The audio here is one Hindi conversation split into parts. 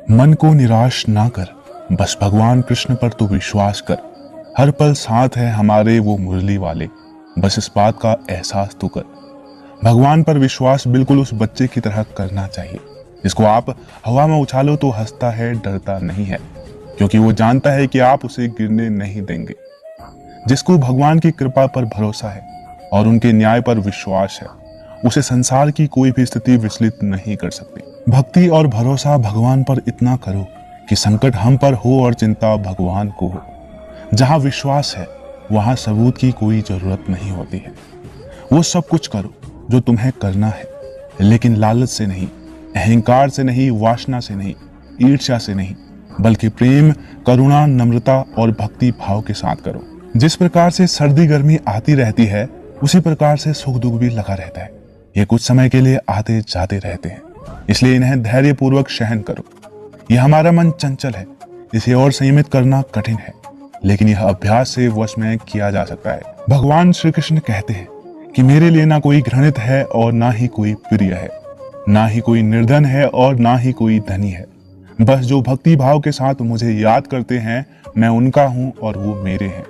मन को निराश ना कर, बस भगवान कृष्ण पर तू विश्वास कर। हर पल साथ है हमारे वो मुरली वाले, बस इस बात का एहसास तू कर। भगवान पर विश्वास बिल्कुल उस बच्चे की तरह करना चाहिए जिसको आप हवा में उछालो तो हंसता है, डरता नहीं है, क्योंकि वो जानता है कि आप उसे गिरने नहीं देंगे। जिसको भगवान की कृपा पर भरोसा है और उनके न्याय पर विश्वास है, उसे संसार की कोई भी स्थिति विचलित नहीं कर सकती। भक्ति और भरोसा भगवान पर इतना करो कि संकट हम पर हो और चिंता भगवान को हो। जहां विश्वास है वहां सबूत की कोई जरूरत नहीं होती है। वो सब कुछ करो जो तुम्हें करना है, लेकिन लालच से नहीं, अहंकार से नहीं, वासना से नहीं, ईर्ष्या से नहीं, बल्कि प्रेम, करुणा, नम्रता और भक्ति भाव के साथ करो। जिस प्रकार से सर्दी गर्मी आती रहती है, उसी प्रकार से सुख दुख भी लगा रहता है। ये कुछ समय के लिए आते जाते रहते हैं, इसलिए इन्हें धैर्य पूर्वक सहन करो। यह हमारा मन चंचल है, इसे और संयमित करना कठिन है, लेकिन यह अभ्यास से वश में किया जा सकता है। भगवान श्री कृष्ण कहते हैं कि मेरे लिए ना कोई घृणित है और ना ही कोई प्रिय है, ना ही कोई निर्धन है और ना ही कोई धनी है। बस जो भक्ति भाव के साथ मुझे याद करते हैं, मैं उनका हूं और वो मेरे हैं।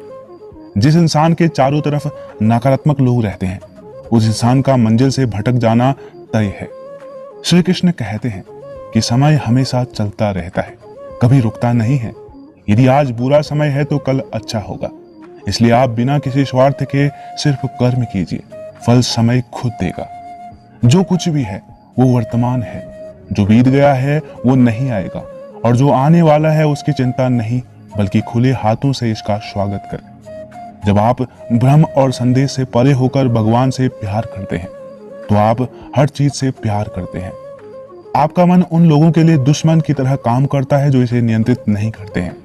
जिस इंसान के चारों तरफ नकारात्मक लोग रहते हैं, उस इंसान का मंजिल से भटक जाना तय है। श्री कृष्ण कहते हैं कि समय हमेशा चलता रहता है, कभी रुकता नहीं है। यदि आज बुरा समय है तो कल अच्छा होगा, इसलिए आप बिना किसी स्वार्थ के सिर्फ कर्म कीजिए, फल समय खुद देगा। जो कुछ भी है वो वर्तमान है, जो बीत गया है वो नहीं आएगा, और जो आने वाला है उसकी चिंता नहीं, बल्कि खुले हाथों से इसका स्वागत करें। जब आप भ्रम और संदेश से परे होकर भगवान से प्यार करते हैं, तो आप हर चीज से प्यार करते हैं। आपका मन उन लोगों के लिए दुश्मन की तरह काम करता है जो इसे नियंत्रित नहीं करते हैं,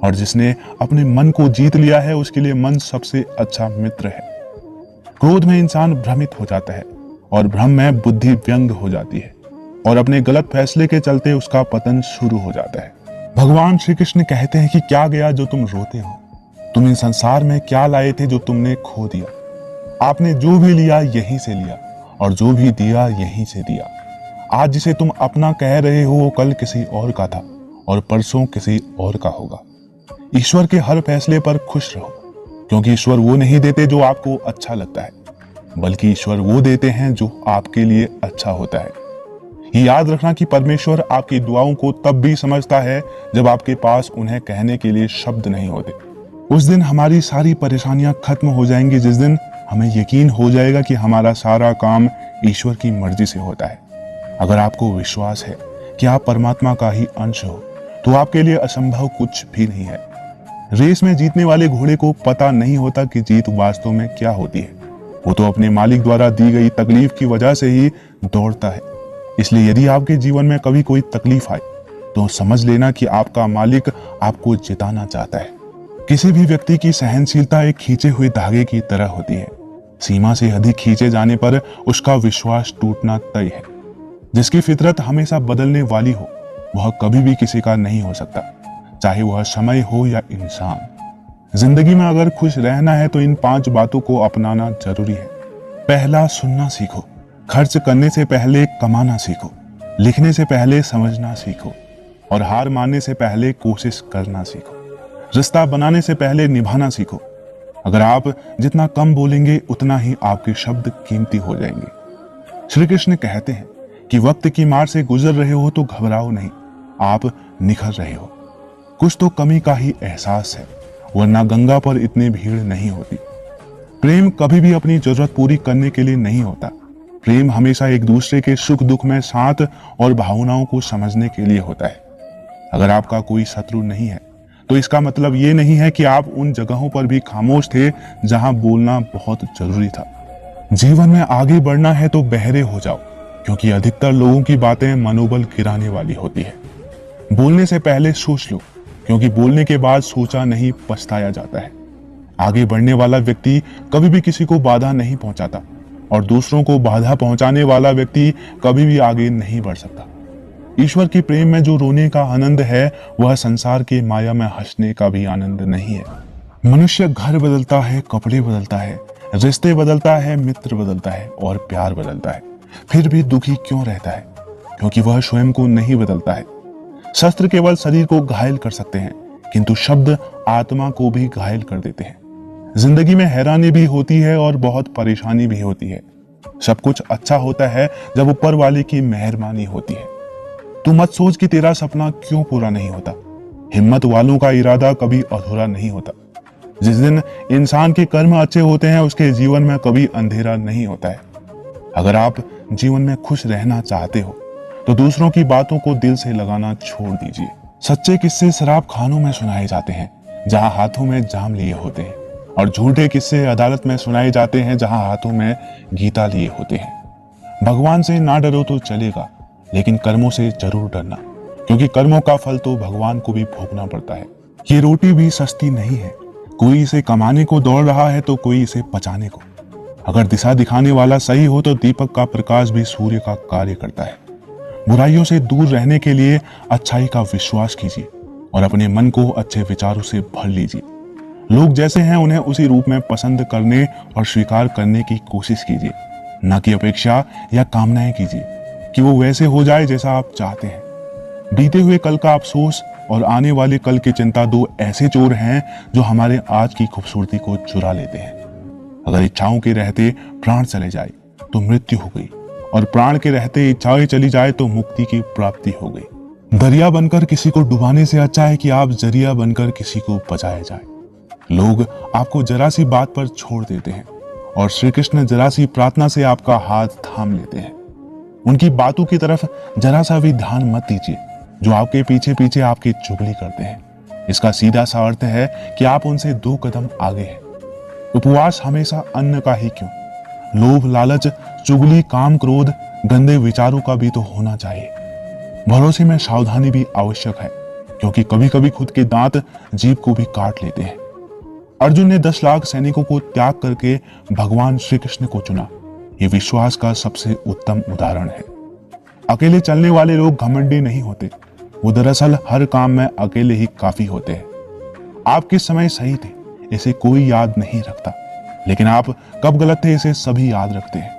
और जिसने अपने मन को जीत लिया है उसके लिए मन सबसे अच्छा मित्र है। क्रोध में इंसान भ्रमित हो जाता है और भ्रम में बुद्धि व्यंग हो जाती है, और अपने गलत फैसले के चलते उसका पतन शुरू हो जाता है। भगवान श्री कृष्ण कहते हैं कि क्या गया जो तुम रोते हो, तुम इस संसार में क्या लाए थे जो तुमने खो दिया। आपने जो भी लिया यहीं से लिया, और जो भी दिया यहीं से दिया। आज जिसे तुम अपना कह रहे हो वो कल किसी और का था, और परसों किसी और का होगा। ईश्वर के हर फैसले पर खुश रहो, क्योंकि ईश्वर वो नहीं देते जो आपको अच्छा लगता है, बल्कि ईश्वर वो देते हैं जो आपके लिए अच्छा होता है। ये याद रखना कि परमेश्वर आपकी दुआओं को तब भी समझता है जब आपके पास उन्हें कहने के लिए शब्द नहीं होते। उस दिन हमारी सारी परेशानियां खत्म हो जाएंगी, जिस दिन हमें यकीन हो जाएगा कि हमारा सारा काम ईश्वर की मर्जी से होता है। अगर आपको विश्वास है कि आप परमात्मा का ही अंश हो, तो आपके लिए असंभव कुछ भी नहीं है। रेस में जीतने वाले घोड़े को पता नहीं होता कि जीत वास्तव में क्या होती है, वो तो अपने मालिक द्वारा दी गई तकलीफ की वजह से ही दौड़ता है। इसलिए यदि आपके जीवन में कभी कोई तकलीफ आए, तो समझ लेना कि आपका मालिक आपको जिताना चाहता है। किसी भी व्यक्ति की सहनशीलता एक खींचे हुए धागे की तरह होती है। सीमा से अधिक खींचे जाने पर उसका विश्वास टूटना तय है। जिसकी फितरत हमेशा बदलने वाली हो, वह कभी भी किसी का नहीं हो सकता, चाहे वह समय हो या इंसान। जिंदगी में अगर खुश रहना है तो इन 5 बातों को अपनाना जरूरी है। पहला, सुनना सीखो। खर्च करने से पहले कमाना सीखो, लिखने से पहले समझना सीखो, और हार मानने से पहले कोशिश करना सीखो। रिश्ता बनाने से पहले निभाना सीखो। अगर आप जितना कम बोलेंगे उतना ही आपके शब्द कीमती हो जाएंगे। श्री कृष्ण कहते हैं कि वक्त की मार से गुजर रहे हो तो घबराओ नहीं, आप निखर रहे हो। कुछ तो कमी का ही एहसास है, वरना गंगा पर इतनी भीड़ नहीं होती। प्रेम कभी भी अपनी जरूरत पूरी करने के लिए नहीं होता। प्रेम हमेशा एक दूसरे के सुख दुख में साथ और भावनाओं को समझने के लिए होता है। अगर आपका कोई शत्रु नहीं है, तो इसका मतलब ये नहीं है कि आप उन जगहों पर भी खामोश थे जहां बोलना बहुत जरूरी था। जीवन में आगे बढ़ना है तो बहरे हो जाओ, क्योंकि अधिकतर लोगों की बातें मनोबल गिराने वाली होती है। बोलने से पहले सोच लो, क्योंकि बोलने के बाद सोचा नहीं पछताया जाता है। आगे बढ़ने वाला व्यक्ति कभी भी किसी को बाधा नहीं पहुंचाता, और दूसरों को बाधा पहुंचाने वाला व्यक्ति कभी भी आगे नहीं बढ़ सकता। ईश्वर की प्रेम में जो रोने का आनंद है, वह संसार के माया में हंसने का भी आनंद नहीं है। मनुष्य घर बदलता है, कपड़े बदलता है, रिश्ते बदलता है, मित्र बदलता है और प्यार बदलता है, फिर भी दुखी क्यों रहता है? क्योंकि वह स्वयं को नहीं बदलता है। शस्त्र केवल शरीर को घायल कर सकते हैं, किंतु शब्द आत्मा को भी घायल कर देते हैं। जिंदगी में हैरानी भी होती है और बहुत परेशानी भी होती है। सब कुछ अच्छा होता है जब ऊपर वाले की मेहरबानी होती है। तू मत सोच कि तेरा सपना क्यों पूरा नहीं होता। हिम्मत वालों का इरादा कभी अधूरा नहीं होता। जिस दिन इंसान के कर्म अच्छे होते हैं, उसके जीवन में कभी अंधेरा नहीं होता है। अगर आप जीवन में खुश रहना चाहते हो तो दूसरों की बातों को दिल से लगाना छोड़ दीजिए। सच्चे किस्से शराब खानों में सुनाए जाते हैं जहां हाथों में जाम लिए होते हैं, और झूठे किस्से अदालत में सुनाए जाते हैं जहां हाथों में गीता लिए होते हैं। भगवान से ना डरो तो चलेगा, लेकिन कर्मों से जरूर डरना, क्योंकि कर्मों का फल तो भगवान को भी भोगना पड़ता है। ये रोटी भी सस्ती नहीं है। कोई इसे कमाने को दौड़ रहा है तो कोई इसे पचाने को। अगर दिशा दिखाने वाला सही हो तो दीपक का प्रकाश भी सूर्य का कार्य करता है। बुराइयों से दूर रहने के लिए अच्छाई का विश्वास कीजिए और अपने मन को अच्छे विचारों से भर लीजिए। लोग जैसे हैं उन्हें उसी रूप में पसंद करने और स्वीकार करने की कोशिश कीजिए, न कि अपेक्षा या कामनाएं कीजिए कि वो वैसे हो जाए जैसा आप चाहते हैं। बीते हुए कल का अफसोस और आने वाले कल की चिंता दो ऐसे चोर हैं जो हमारे आज की खूबसूरती को चुरा लेते हैं। अगर इच्छाओं के रहते प्राण चले जाए तो मृत्यु हो गई, और प्राण के रहते इच्छाएं चली जाए तो मुक्ति की प्राप्ति हो गई। दरिया बनकर किसी को डुबाने से अच्छा है कि आप जरिया बनकर किसी को बचाया जाए। लोग आपको जरा सी बात पर छोड़ देते हैं और श्री कृष्ण जरा सी प्रार्थना से आपका हाथ थाम लेते हैं। उनकी बातों की तरफ जरा सा भी ध्यान मत दीजिए जो आपके पीछे पीछे आपकी चुगली करते हैं। इसका सीधा सा अर्थ है कि आप उनसे 2 कदम आगे हैं। उपवास हमेशा अन्न का ही क्यों, लोभ लालच चुगली काम क्रोध गंदे विचारों का भी तो होना चाहिए। भरोसे में सावधानी भी आवश्यक है, क्योंकि कभी कभी खुद के दांत जीभ को भी काट लेते हैं। अर्जुन ने 10 लाख सैनिकों को त्याग करके भगवान श्री कृष्ण को चुना। ये विश्वास का सबसे उत्तम उदाहरण है। अकेले चलने वाले लोग घमंडी नहीं होते, वो दरअसल हर काम में अकेले ही काफी होते हैं। आप किस समय सही थे इसे कोई याद नहीं रखता, लेकिन आप कब गलत थे इसे सभी याद रखते हैं।